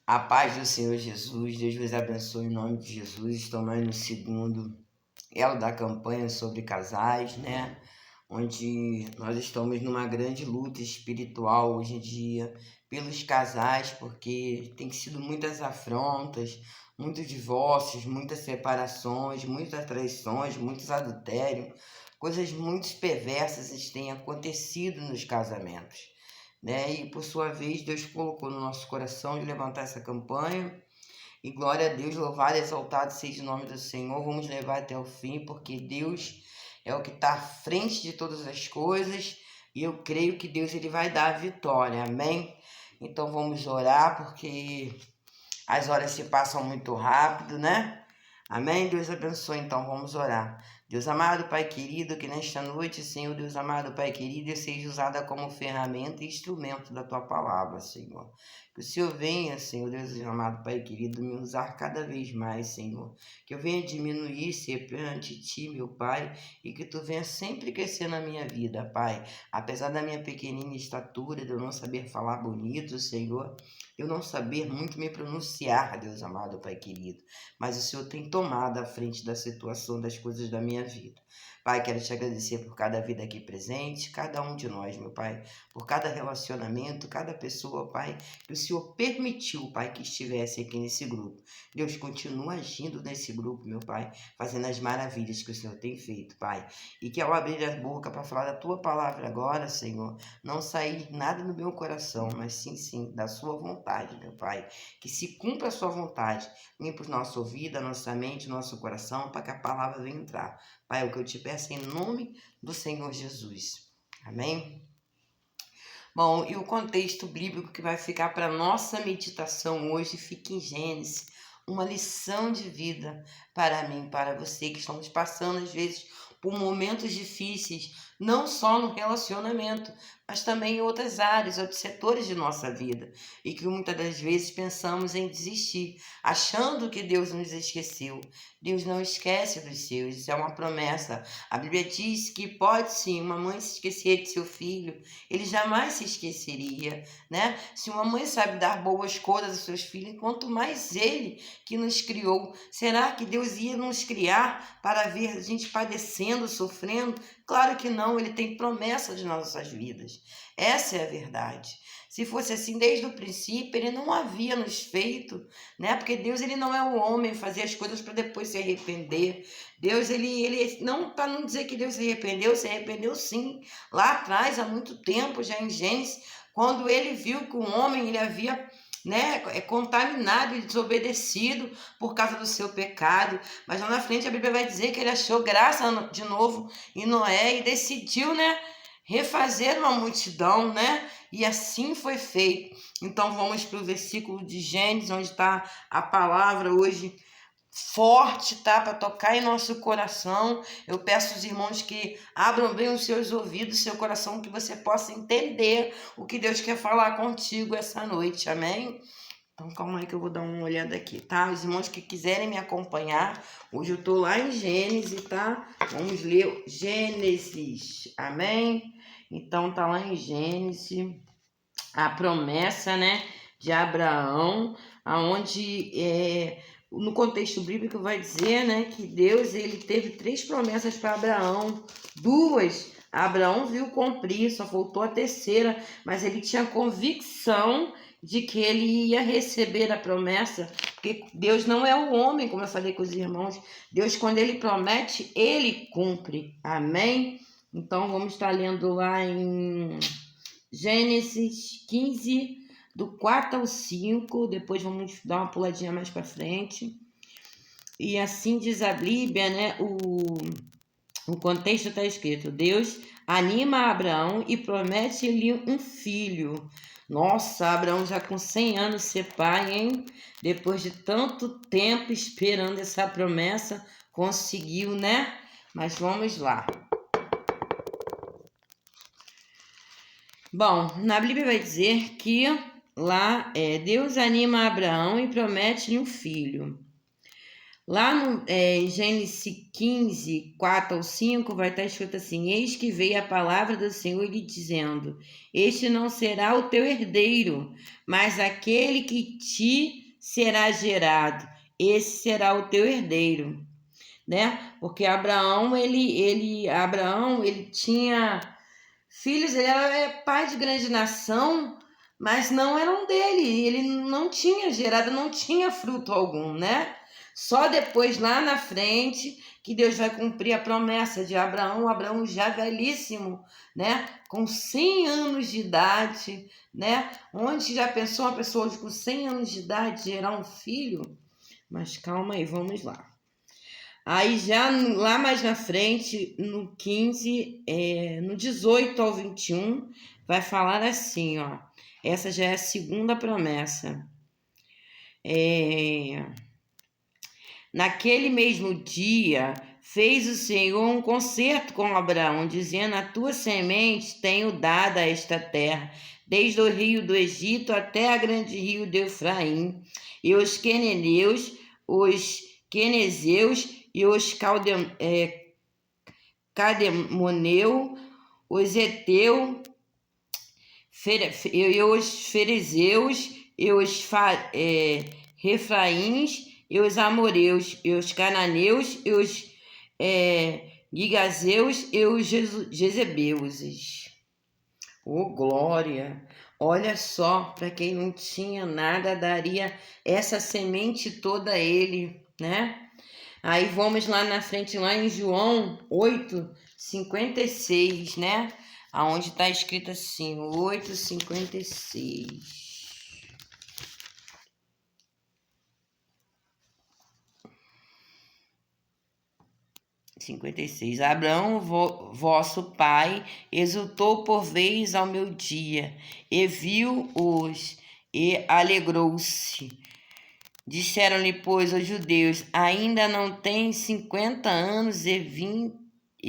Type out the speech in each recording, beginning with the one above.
A paz do Senhor Jesus, Deus vos abençoe em nome de Jesus. Estamos aí no segundo elo da campanha sobre casais, né? Onde nós estamos numa grande luta espiritual hoje em dia pelos casais, porque tem sido muitas afrontas, muitos divórcios, muitas separações, muitas traições, muitos adultérios, coisas muito perversas têm acontecido nos casamentos, né? E por sua vez, Deus colocou no nosso coração de levantar essa campanha. E glória a Deus, louvado e exaltado seja o nome do Senhor. Vamos levar até o fim, porque Deus é o que está à frente de todas as coisas. E eu creio que Deus ele vai dar a vitória, amém? Então vamos orar, porque as horas se passam muito rápido, né? Amém? Deus abençoe, então vamos orar. Deus amado, Pai querido, que nesta noite, Senhor, Deus amado, Pai querido, eu seja usada como ferramenta e instrumento da Tua palavra, Senhor. Que o Senhor venha, Senhor, Deus amado, Pai querido, me usar cada vez mais, Senhor. Que eu venha diminuir, ser perante Ti, meu Pai, e que Tu venha sempre crescer na minha vida, Pai. Apesar da minha pequenina estatura, de eu não saber falar bonito, Senhor, eu não saber muito me pronunciar, Deus amado, Pai querido, mas o Senhor tem tomado a frente da situação, das coisas da minha vida. Pai, quero te agradecer por cada vida aqui presente, cada um de nós, meu Pai, por cada relacionamento, cada pessoa, Pai, que o Senhor permitiu, Pai, que estivesse aqui nesse grupo. Deus, continua agindo nesse grupo, meu Pai, fazendo as maravilhas que o Senhor tem feito, Pai. E que ao abrir a boca para falar da Tua palavra agora, Senhor, não sair nada do meu coração, mas sim, da Sua vontade, meu Pai. Que se cumpra a Sua vontade, limpa o nosso ouvido, a nossa mente, o nosso coração, para que a palavra venha entrar. Pai, é o que eu te peço em nome do Senhor Jesus. Amém? Bom, e o contexto bíblico que vai ficar para nossa meditação hoje fica em Gênesis, uma lição de vida para mim, para você, que estamos passando às vezes por momentos difíceis, não só no relacionamento, mas também em outras áreas, outros setores de nossa vida, e que muitas das vezes pensamos em desistir, achando que Deus nos esqueceu. Deus não esquece dos seus, isso é uma promessa. A Bíblia diz que pode sim uma mãe se esquecer de seu filho, ele jamais se esqueceria, né? Se uma mãe sabe dar boas coisas aos seus filhos, quanto mais ele que nos criou. Será que Deus ia nos criar para ver a gente padecendo, sofrendo? Claro que não, ele tem promessa de nossas vidas. Essa é a verdade. Se fosse assim desde o princípio, ele não havia nos feito, né? Porque Deus ele não é o homem fazer as coisas para depois se arrepender. Deus ele não, para não dizer que Deus se arrependeu sim. Lá atrás, há muito tempo, já em Gênesis, quando ele viu que o homem ele havia, né, contaminado e desobedecido por causa do seu pecado, mas lá na frente a Bíblia vai dizer que ele achou graça de novo em Noé e decidiu, né, refazer uma multidão, né, e assim foi feito. Então vamos para o versículo de Gênesis, onde está a palavra hoje forte, tá? Para tocar em nosso coração. Eu peço aos irmãos que abram bem os seus ouvidos, seu coração, que você possa entender o que Deus quer falar contigo essa noite, amém? Então calma aí que eu vou dar uma olhada aqui, tá? Os irmãos que quiserem me acompanhar, hoje eu tô lá em Gênesis, tá? Vamos ler Gênesis, amém? Então tá lá em Gênesis, a promessa, né, de Abraão, aonde no contexto bíblico vai dizer, né, que Deus ele teve 3 promessas para Abraão, 2 Abraão viu cumprir, só faltou a terceira, mas ele tinha convicção de que ele ia receber a promessa, porque Deus não é o homem, como eu falei com os irmãos. Deus, quando ele promete, ele cumpre, amém? Então vamos estar lendo lá em Gênesis 15, do 4 ao 5, depois vamos dar uma puladinha mais para frente. E assim diz a Bíblia, né? O contexto está escrito: Deus anima Abraão e promete-lhe um filho. Nossa, Abraão já com 100 anos ser pai, hein? Depois de tanto tempo esperando essa promessa, conseguiu, né? Mas vamos lá. Bom, na Bíblia vai dizer que lá Deus anima Abraão e promete-lhe um filho. Lá em Gênesis 15, 4 ao 5, vai estar escrito assim: Eis que veio a palavra do Senhor lhe dizendo: Este não será o teu herdeiro, mas aquele que te será gerado, esse será o teu herdeiro, né? Porque Abraão, ele tinha filhos, ele era pai de grande nação, mas não eram dele, ele não tinha gerado, não tinha fruto algum, né? Só depois, lá na frente, que Deus vai cumprir a promessa de Abraão, Abraão já velhíssimo, né? Com 100 anos de idade, né? Onde já pensou uma pessoa com 100 anos de idade gerar um filho? Mas calma aí, vamos lá. Aí já lá mais na frente, no 15, no 18 ao 21, vai falar assim, ó. Essa já é a segunda promessa. Naquele mesmo dia, fez o Senhor um concerto com Abraão, dizendo: A tua semente tenho dado a esta terra, desde o rio do Egito até a grande rio de Efraim, e os queneneus, os quenezeus e os cademoneu, os heteu, e os fariseus, e os refraíns, e os amoreus, e os cananeus, e os gigazeus, e os jezebeuses. Oh, glória! Olha só, para quem não tinha nada, daria essa semente toda a ele, né? Aí vamos lá na frente, lá em João 8, 56, né? Aonde está escrito assim, 8, 56. 56. Abraão, vosso pai, exultou por vez ao meu dia, e viu-os, e alegrou-se. Disseram-lhe, pois, os judeus: ainda não tens 50 anos e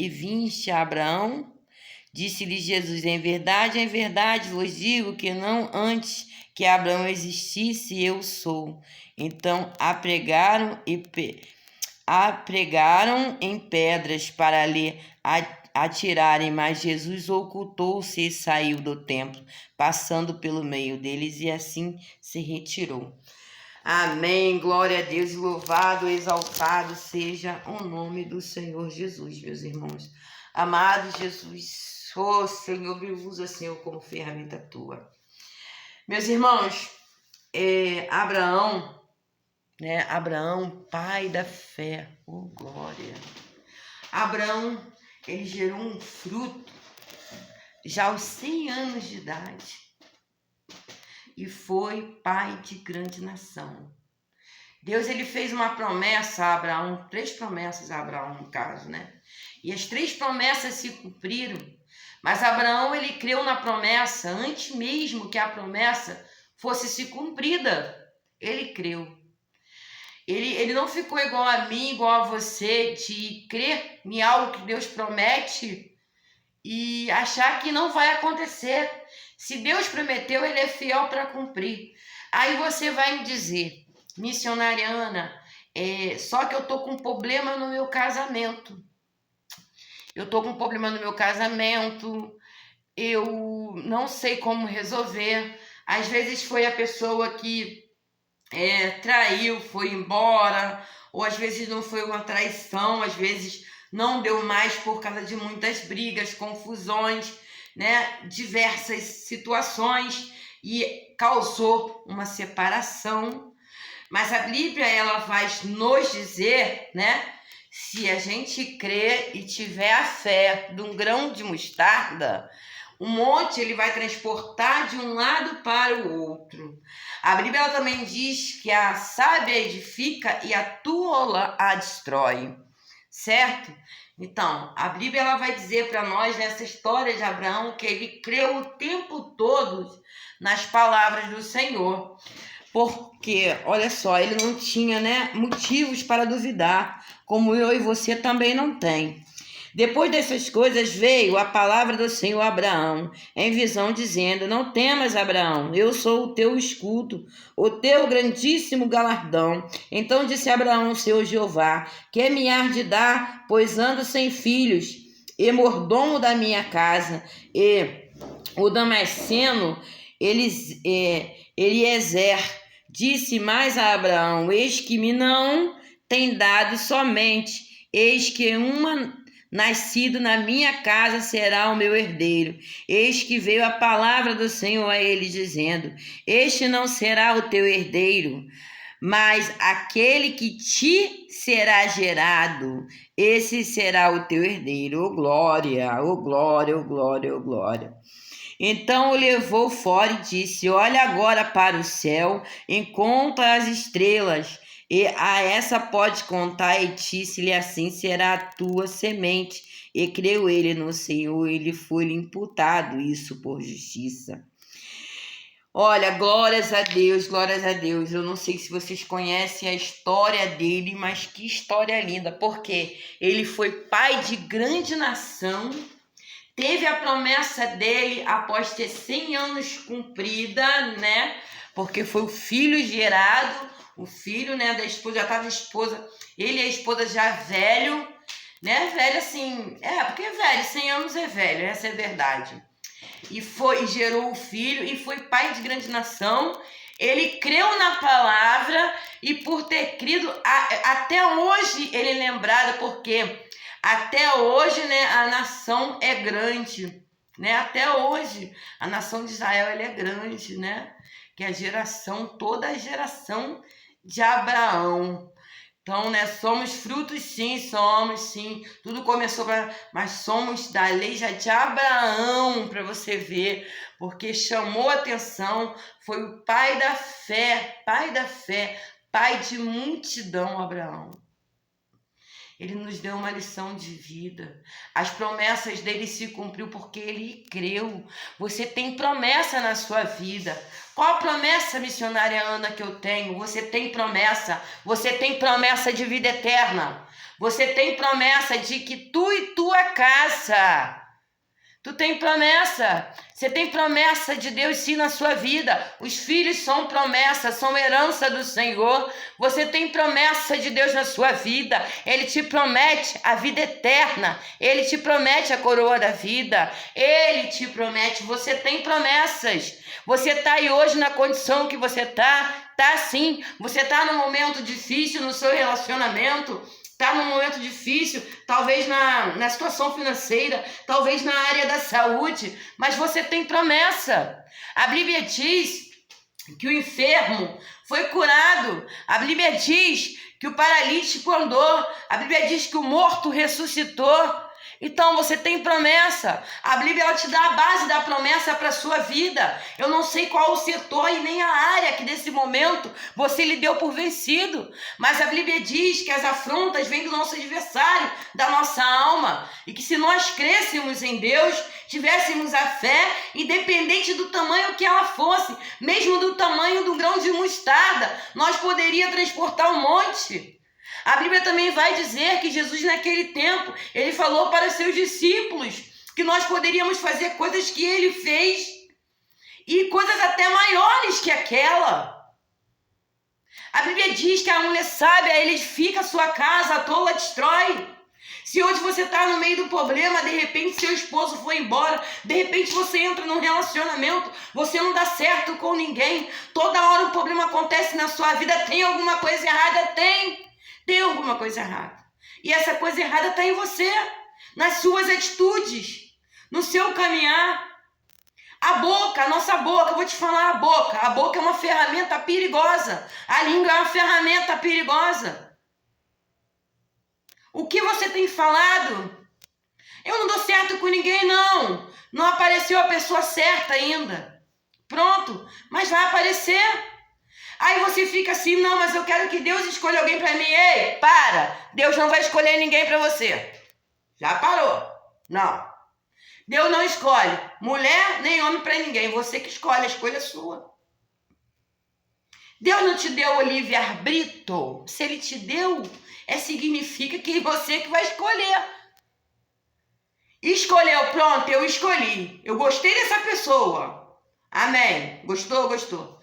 viste a Abraão? Disse-lhe Jesus: em verdade vos digo que não antes que Abraão existisse eu sou. Então apregaram em pedras para lhe atirarem, mas Jesus ocultou-se e saiu do templo, passando pelo meio deles, e assim se retirou. Amém, glória a Deus, louvado, exaltado seja o nome do Senhor Jesus, meus irmãos. Amado Jesus, oh Senhor, me usa, Senhor, como ferramenta tua. Meus irmãos, Abraão, né? Abraão, pai da fé, oh glória. Abraão, ele gerou um fruto já aos 100 anos de idade e foi pai de grande nação. Deus, ele fez uma promessa a Abraão, 3 promessas a Abraão, no caso, né? E as 3 promessas se cumpriram, mas Abraão, ele creu na promessa antes mesmo que a promessa fosse se cumprida. Ele creu. Ele não ficou igual a mim, igual a você, de crer em algo que Deus promete e achar que não vai acontecer. Se Deus prometeu, ele é fiel para cumprir. Aí você vai me dizer: missionária Ana, só que eu tô com um problema no meu casamento. Eu não sei como resolver. Às vezes foi a pessoa que traiu, foi embora, ou às vezes não foi uma traição, às vezes não deu mais por causa de muitas brigas, confusões, né? Diversas situações, e causou uma separação. Mas a Bíblia, ela vai nos dizer, né? Se a gente crer e tiver a fé de um grão de mostarda, um monte ele vai transportar de um lado para o outro. A Bíblia, ela também diz que a sábia edifica e a tola a destrói, certo? Então, a Bíblia, ela vai dizer para nós nessa história de Abraão que ele creu o tempo todo nas palavras do Senhor. Porque, olha só, ele não tinha, né, motivos para duvidar, como eu e você também não tem. Depois dessas coisas veio a palavra do Senhor a Abraão, em visão, dizendo: Não temas, Abraão, eu sou o teu escudo, o teu grandíssimo galardão. Então disse Abraão, Senhor Jeová: Que me há de dar, pois ando sem filhos, e mordomo da minha casa, e o Damasceno, Eliezer, disse mais a Abraão: Eis que me não tem dado somente, eis que nascido na minha casa será o meu herdeiro. Eis que veio a palavra do Senhor a ele, dizendo: Este não será o teu herdeiro, mas aquele que te será gerado, esse será o teu herdeiro. Oh glória, oh glória, oh glória, oh glória. Então o levou fora e disse: Olha agora para o céu, e conta as estrelas, e a essa pode contar, e disse-lhe: Assim será a tua semente. E creu ele no Senhor, e lhe foi imputado isso por justiça. Olha, glórias a Deus, glórias a Deus. Eu não sei se vocês conhecem a história dele, mas que história linda, porque ele foi pai de grande nação. Teve a promessa dele após ter 100 anos cumprida, né? Porque foi o filho gerado, o filho, né, da esposa, já estava a esposa, ele e a esposa já velho, né? Velho assim, porque é velho, 100 anos é velho, essa é a verdade. E gerou o filho e foi pai de grande nação. Ele creu na palavra e por ter crido, até hoje ele é lembrado, porque até hoje, né, a nação é grande, né? Até hoje a nação de Israel ela é grande, né? Que é toda a geração de Abraão. Então, né, somos frutos, sim, somos, sim. Tudo começou, mas somos da lei já de Abraão, para você ver, porque chamou atenção, foi o pai da fé, pai de multidão, Abraão. Ele nos deu uma lição de vida. As promessas dele se cumpriu porque ele creu. Você tem promessa na sua vida. Qual a promessa, missionária Ana, que eu tenho? Você tem promessa. Você tem promessa de vida eterna. Você tem promessa de que tu e tua casa. Tu tem promessa. Você tem promessa de Deus sim na sua vida. Os filhos são promessa, são herança do Senhor. Você tem promessa de Deus na sua vida. Ele te promete a vida eterna. Ele te promete a coroa da vida. Ele te promete. Você tem promessas. Você está aí hoje na condição que você está. Tá sim. Você está num momento difícil no seu relacionamento. Está num momento difícil, talvez na situação financeira, talvez na área da saúde, mas você tem promessa. A Bíblia diz que o enfermo foi curado. A Bíblia diz que o paralítico andou. A Bíblia diz que o morto ressuscitou. Então você tem promessa. A Bíblia ela te dá a base da promessa para a sua vida. Eu não sei qual o setor e nem a área que nesse momento você lhe deu por vencido, mas a Bíblia diz que as afrontas vêm do nosso adversário, da nossa alma, e que se nós crêssemos em Deus, tivéssemos a fé, independente do tamanho que ela fosse, mesmo do tamanho do grão de mostarda, nós poderíamos transportar um monte. A Bíblia também vai dizer que Jesus naquele tempo, ele falou para seus discípulos que nós poderíamos fazer coisas que ele fez e coisas até maiores que aquela. A Bíblia diz que a mulher sábia edifica a sua casa, a tola destrói. Se hoje você está no meio do problema, de repente seu esposo foi embora, de repente você entra num relacionamento, você não dá certo com ninguém, toda hora um problema acontece na sua vida, tem alguma coisa errada? Tem alguma coisa errada. E essa coisa errada está em você, nas suas atitudes, no seu caminhar. A boca, a nossa boca, eu vou te falar a boca é uma ferramenta perigosa. A língua é uma ferramenta perigosa. O que você tem falado? Eu não dou certo com ninguém, não. Não apareceu a pessoa certa ainda. Pronto, mas vai aparecer. Aí você fica assim, não, mas eu quero que Deus escolha alguém para mim. Ei, para! Deus não vai escolher ninguém para você. Já parou? Não. Deus não escolhe mulher nem homem para ninguém. Você que escolhe, a escolha é sua. Deus não te deu o livre-arbítrio. Se Ele te deu, significa que você que vai escolher. Escolheu, pronto, eu escolhi. Eu gostei dessa pessoa. Amém. Gostou? Gostou.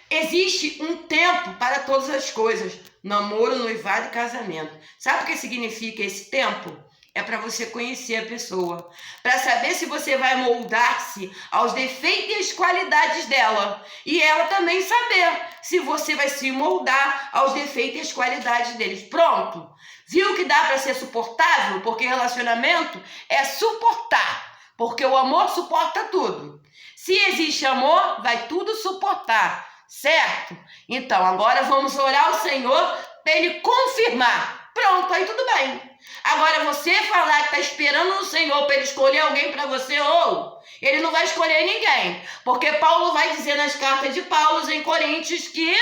Existe um tempo para todas as coisas. Namoro, noivado e casamento. Sabe o que significa esse tempo? É para você conhecer a pessoa, para saber se você vai moldar-se aos defeitos e às qualidades dela. E ela também saber se você vai se moldar aos defeitos e às qualidades deles. Pronto. Viu que dá para ser suportável? Porque relacionamento é suportar. Porque o amor suporta tudo. Se existe amor, vai tudo suportar. Certo? Então, agora vamos orar ao Senhor para Ele confirmar. Pronto, aí tudo bem. Agora, você falar que está esperando no Senhor para Ele escolher alguém para você, ou Ele não vai escolher ninguém. Porque Paulo vai dizer nas cartas de Paulo em Coríntios que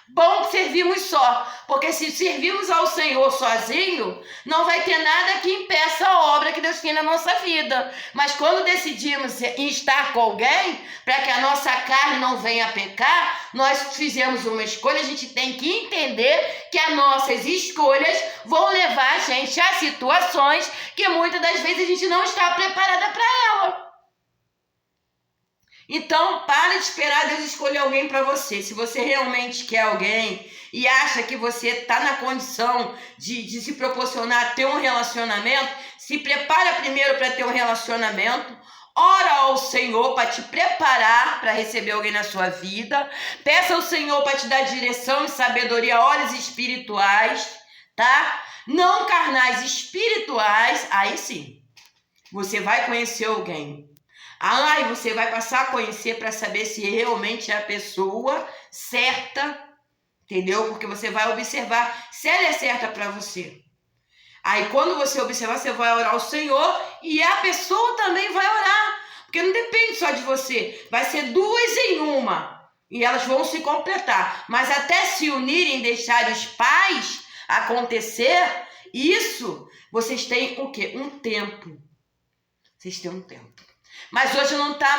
bom que servimos só, porque se servirmos ao Senhor sozinho, não vai ter nada que impeça a obra que Deus tem na nossa vida. Mas quando decidimos estar com alguém, para que a nossa carne não venha a pecar, nós fizemos uma escolha, a gente tem que entender que as nossas escolhas vão levar a gente a situações que muitas das vezes a gente não está preparada para ela. Então, para de esperar Deus escolher alguém para você. Se você realmente quer alguém e acha que você está na condição de se proporcionar ter um relacionamento, se prepara primeiro para ter um relacionamento. Ora ao Senhor para te preparar para receber alguém na sua vida. Peça ao Senhor para te dar direção e sabedoria, olhos espirituais, tá? Não carnais, espirituais. Aí sim, você vai conhecer alguém. Aí você vai passar a conhecer para saber se realmente é a pessoa certa, entendeu? Porque você vai observar se ela é certa para você. Aí quando você observar, você vai orar ao Senhor e a pessoa também vai orar. Porque não depende só de você. Vai ser duas em uma. E elas vão se completar. Mas até se unirem e deixarem os pais acontecer, isso, vocês têm o quê? Um tempo. Vocês têm um tempo. Mas hoje não tá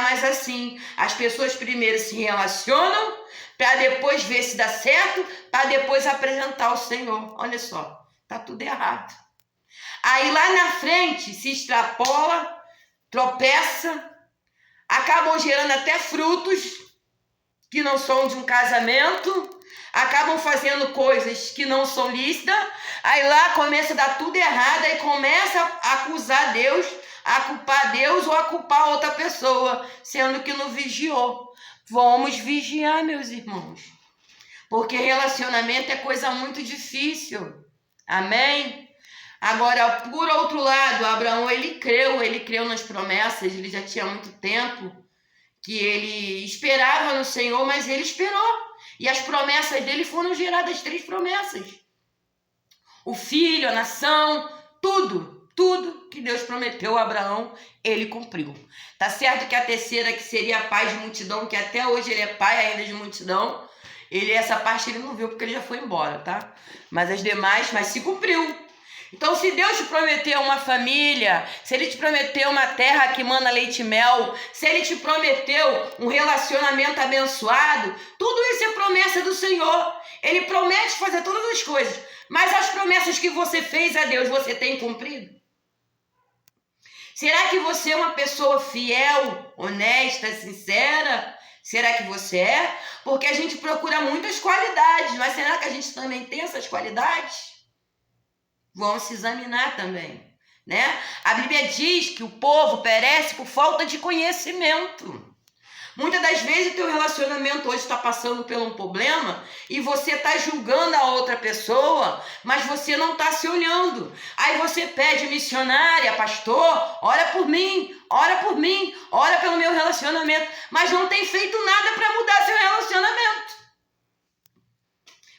mais assim. As pessoas primeiro se relacionam para depois ver se dá certo, para depois apresentar ao Senhor. Olha só, tá tudo errado. Aí lá na frente se extrapola, tropeça, acabam gerando até frutos que não são de um casamento, acabam fazendo coisas que não são lícitas, aí lá começa a dar tudo errado, aí começa a acusar Deus, a culpar Deus ou a culpar outra pessoa, sendo que não vigiou. Vamos vigiar, meus irmãos, porque relacionamento é coisa muito difícil. Amém? Agora, por outro lado, Abraão, ele creu nas promessas, ele já tinha muito tempo que ele esperava no Senhor, mas ele esperou. E as promessas dele foram geradas 3 promessas. O filho, a nação, tudo que Deus prometeu a Abraão, ele cumpriu. Tá certo que a terceira, que seria pai de multidão, que até hoje ele é pai ainda de multidão, essa parte ele não viu porque ele já foi embora, tá? Mas as demais, mas se cumpriu. Então, se Deus te prometeu uma família, se Ele te prometeu uma terra que manda leite e mel, se Ele te prometeu um relacionamento abençoado, tudo isso é promessa do Senhor. Ele promete fazer todas as coisas, mas as promessas que você fez a Deus, você tem cumprido? Será que você é uma pessoa fiel, honesta, sincera? Será que você é? Porque a gente procura muitas qualidades, mas será que a gente também tem essas qualidades? Vamos se examinar também, né? A Bíblia diz que o povo perece por falta de conhecimento. Muitas das vezes o teu relacionamento hoje está passando por um problema e você está julgando a outra pessoa, mas você não está se olhando. Aí você pede, missionária, pastor, ora por mim, ora pelo meu relacionamento, mas não tem feito nada para mudar seu relacionamento.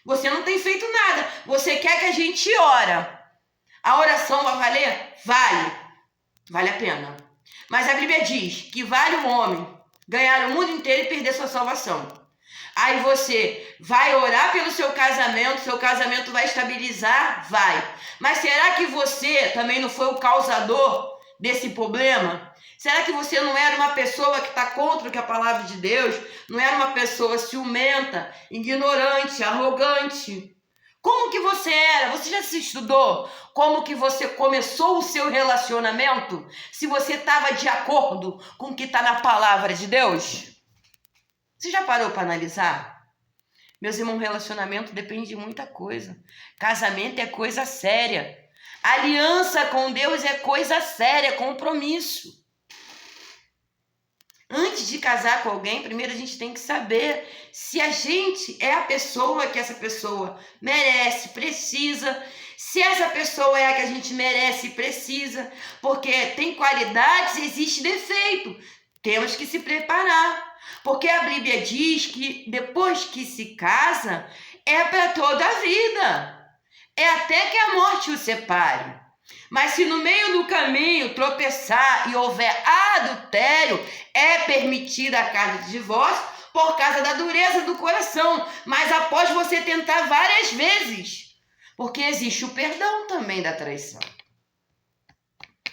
Você não tem feito nada. Você quer que a gente ore. A oração vai valer? Vale a pena. Mas a Bíblia diz que vale um homem ganhar o mundo inteiro e perder sua salvação. Aí você vai orar pelo seu casamento vai estabilizar? Vai. Mas será que você também não foi o causador desse problema? Será que você não era uma pessoa que está contra o que a palavra de Deus? Não era uma pessoa ciumenta, ignorante, arrogante? Como que você era? Você já se estudou como que você começou o seu relacionamento? Se você estava de acordo com o que está na palavra de Deus? Você já parou para analisar? Meus irmãos, relacionamento depende de muita coisa. Casamento é coisa séria. Aliança com Deus é coisa séria, compromisso. Antes de casar com alguém, primeiro a gente tem que saber se a gente é a pessoa que essa pessoa merece, precisa. Se essa pessoa é a que a gente merece e precisa. Porque tem qualidades e existe defeito. Temos que se preparar. Porque a Bíblia diz que depois que se casa, é para toda a vida. É até que a morte o separe. Mas se no meio do caminho tropeçar e houver adultério, é permitida a carta de divórcio por causa da dureza do coração. Mas após você tentar várias vezes. Porque existe o perdão também da traição.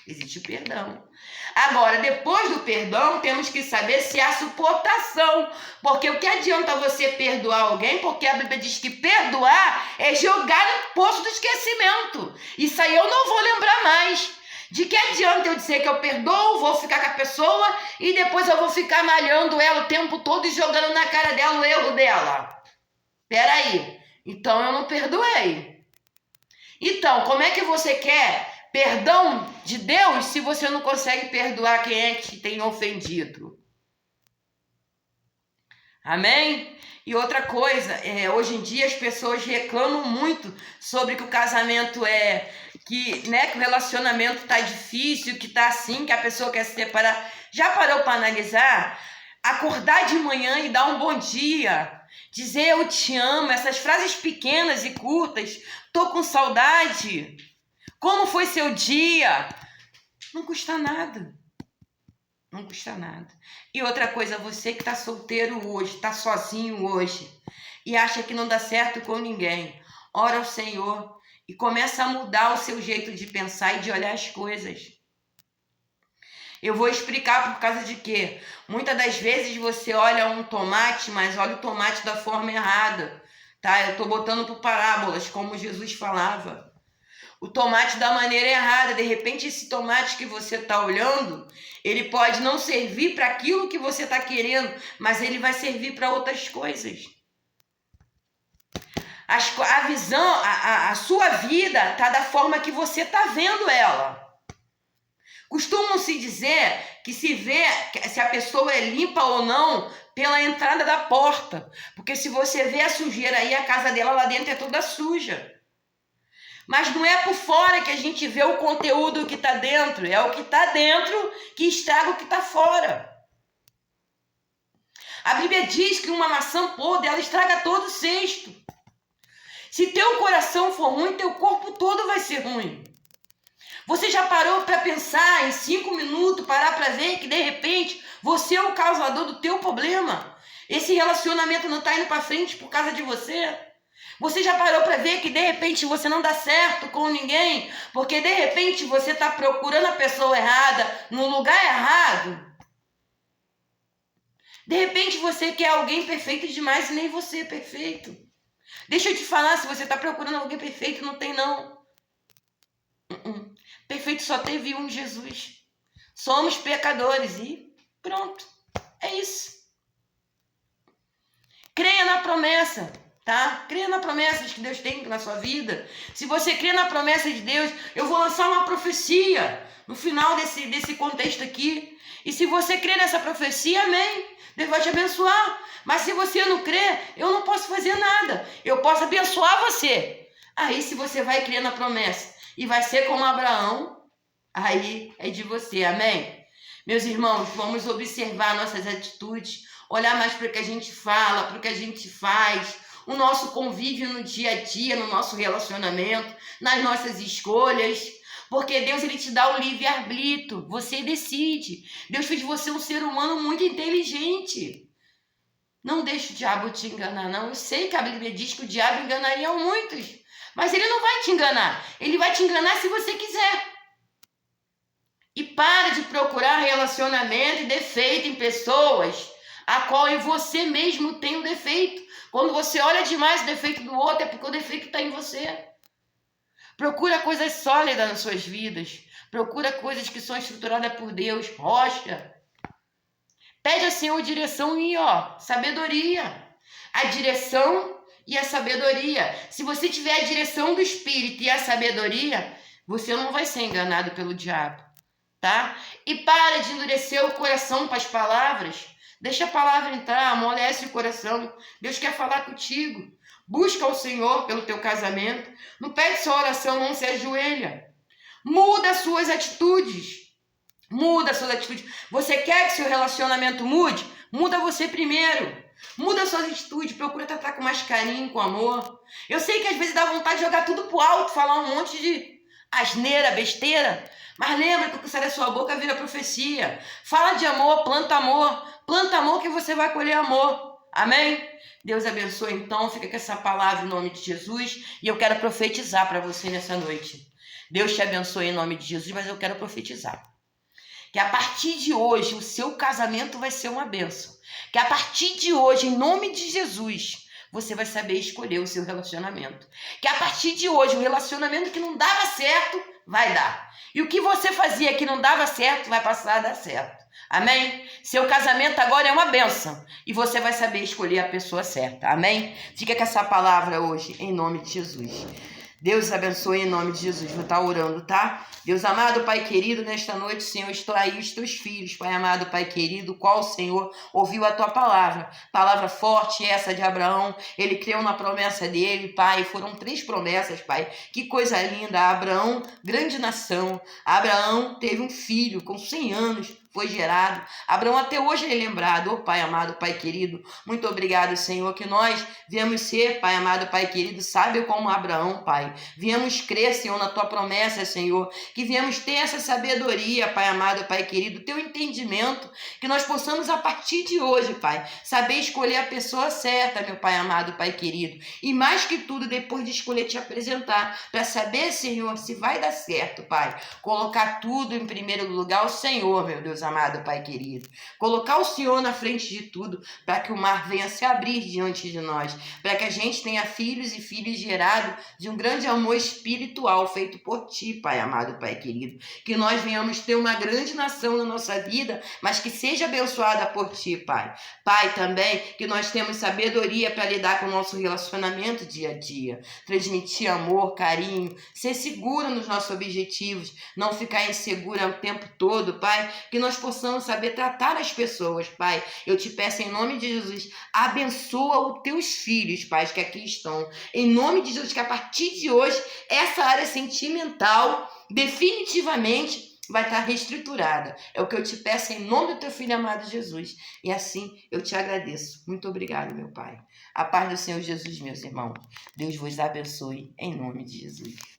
Existe o perdão. Agora, depois do perdão, temos que saber se há suportação. Porque o que adianta você perdoar alguém? Porque a Bíblia diz que perdoar é jogar no poço do esquecimento. Isso aí eu não vou lembrar mais. De que adianta eu dizer que eu perdoo, vou ficar com a pessoa e depois eu vou ficar malhando ela o tempo todo e jogando na cara dela o erro dela? Peraí, então eu não perdoei. Então, como é que você quer perdão de Deus se você não consegue perdoar quem é que te tem ofendido? Amém? E outra coisa, hoje em dia as pessoas reclamam muito sobre que o casamento que o relacionamento tá difícil, que tá assim, que a pessoa quer se separar. Já parou para analisar? Acordar de manhã e dar um bom dia, dizer eu te amo, essas frases pequenas e curtas, tô com saudade, como foi seu dia? Não custa nada. Não custa nada. E outra coisa, você que está solteiro hoje, está sozinho hoje e acha que não dá certo com ninguém, ora ao Senhor e começa a mudar o seu jeito de pensar e de olhar as coisas. Eu vou explicar por causa de quê? Muitas das vezes você olha um tomate, mas olha o tomate da forma errada, tá? Eu estou botando por parábolas, como Jesus falava. O tomate da maneira errada. De repente, esse tomate que você está olhando, ele pode não servir para aquilo que você está querendo, mas ele vai servir para outras coisas. A visão, a sua vida está da forma que você está vendo ela. Costumam-se dizer que se vê se a pessoa é limpa ou não pela entrada da porta. Porque se você vê a sujeira aí, a casa dela lá dentro é toda suja. Mas não é por fora que a gente vê o conteúdo que está dentro. É o que está dentro que estraga o que está fora. A Bíblia diz que uma maçã podre, ela estraga todo o cesto. Se teu coração for ruim, teu corpo todo vai ser ruim. Você já parou para pensar em 5 minutos, parar para ver que de repente você é o causador do teu problema? Esse relacionamento não está indo para frente por causa de você? Você já parou para ver que de repente você não dá certo com ninguém? Porque de repente você está procurando a pessoa errada no lugar errado? De repente você quer alguém perfeito demais e nem você é perfeito. Deixa eu te falar, se você está procurando alguém perfeito, não tem não. Perfeito só teve um, Jesus. Somos pecadores e pronto. É isso. Creia na promessa. Tá? Creia na promessa que Deus tem na sua vida. Se você crê na promessa de Deus, eu vou lançar uma profecia no final desse contexto aqui. E se você crê nessa profecia, amém. Deus vai te abençoar. Mas se você não crê, eu não posso fazer nada. Eu posso abençoar você. Aí se você vai crer na promessa e vai ser como Abraão, aí é de você, amém? Meus irmãos, vamos observar nossas atitudes, olhar mais para o que a gente fala, para o que a gente faz, o nosso convívio no dia a dia, no nosso relacionamento, nas nossas escolhas, porque Deus ele te dá o livre-arbítrio, você decide. Deus fez você um ser humano muito inteligente. Não deixe o diabo te enganar, não. Eu sei que a Bíblia diz que o diabo enganaria muitos, mas ele não vai te enganar. Ele vai te enganar se você quiser. E para de procurar relacionamento e defeito em pessoas a qual você mesmo tem um defeito. Quando você olha demais o defeito do outro, é porque o defeito está em você. Procura coisas sólidas nas suas vidas. Procura coisas que são estruturadas por Deus. Rocha. Pede ao Senhor direção e sabedoria. A direção e a sabedoria. Se você tiver a direção do Espírito e a sabedoria, você não vai ser enganado pelo diabo, tá? E para de endurecer o coração para as palavras. Deixa a palavra entrar, amolece o coração. Deus quer falar contigo. Busca o Senhor pelo teu casamento. Não pede sua oração, não se ajoelha. Muda as suas atitudes. Muda as suas atitudes. Você quer que seu relacionamento mude? Muda você primeiro. Muda as suas atitudes. Procura tratar com mais carinho, com amor. Eu sei que às vezes dá vontade de jogar tudo pro alto, falar um monte de asneira, besteira. Mas lembra que o que sai da sua boca vira profecia. Fala de amor, planta amor. Planta amor que você vai colher amor. Amém? Deus abençoe então. Fica com essa palavra em nome de Jesus. E eu quero profetizar para você nessa noite. Deus te abençoe em nome de Jesus, mas eu quero profetizar. Que a partir de hoje o seu casamento vai ser uma bênção. Que a partir de hoje, em nome de Jesus, você vai saber escolher o seu relacionamento. Que a partir de hoje, o relacionamento que não dava certo, vai dar. E o que você fazia que não dava certo, vai passar a dar certo. Amém? Seu casamento agora é uma bênção. E você vai saber escolher a pessoa certa. Amém? Fica com essa palavra hoje, em nome de Jesus. Deus abençoe em nome de Jesus. Vou estar orando, tá? Deus amado, Pai querido, nesta noite, Senhor, estou aí os teus filhos, Pai amado, Pai querido, qual, Senhor, ouviu a tua palavra forte essa de Abraão, ele creu na promessa dele, Pai, foram 3 promessas, Pai, que coisa linda, Abraão, grande nação, Abraão teve um filho com 100 anos, foi gerado, Abraão até hoje é lembrado, Pai amado, Pai querido, muito obrigado, Senhor, que nós viemos ser, Pai amado, Pai querido, sábio como Abraão, Pai, viemos crer, Senhor, na tua promessa, Senhor, que viemos ter essa sabedoria, Pai amado, Pai querido, teu entendimento, que nós possamos a partir de hoje, Pai, saber escolher a pessoa certa, meu Pai amado, Pai querido, e mais que tudo, depois de escolher te apresentar, para saber, Senhor, se vai dar certo, Pai, colocar tudo em primeiro lugar, o Senhor, meu Deus amado, Pai querido, colocar o Senhor na frente de tudo, para que o mar venha se abrir diante de nós, para que a gente tenha filhos e filhas gerados de um grande amor espiritual feito por Ti, Pai amado, Pai querido, que nós venhamos ter uma grande nação na nossa vida, mas que seja abençoada por Ti, Pai. Pai, também que nós temos sabedoria para lidar com o nosso relacionamento dia a dia, transmitir amor, carinho, ser segura nos nossos objetivos, não ficar insegura o tempo todo, Pai, que nós possamos saber tratar as pessoas, Pai. Eu te peço em nome de Jesus, abençoa os teus filhos, Pai, que aqui estão, em nome de Jesus, que a partir de hoje, essa área sentimental, definitivamente, vai estar reestruturada. É o que eu te peço em nome do teu filho amado Jesus. E assim eu te agradeço. Muito obrigado, meu Pai. A paz do Senhor Jesus, meus irmãos. Deus vos abençoe em nome de Jesus.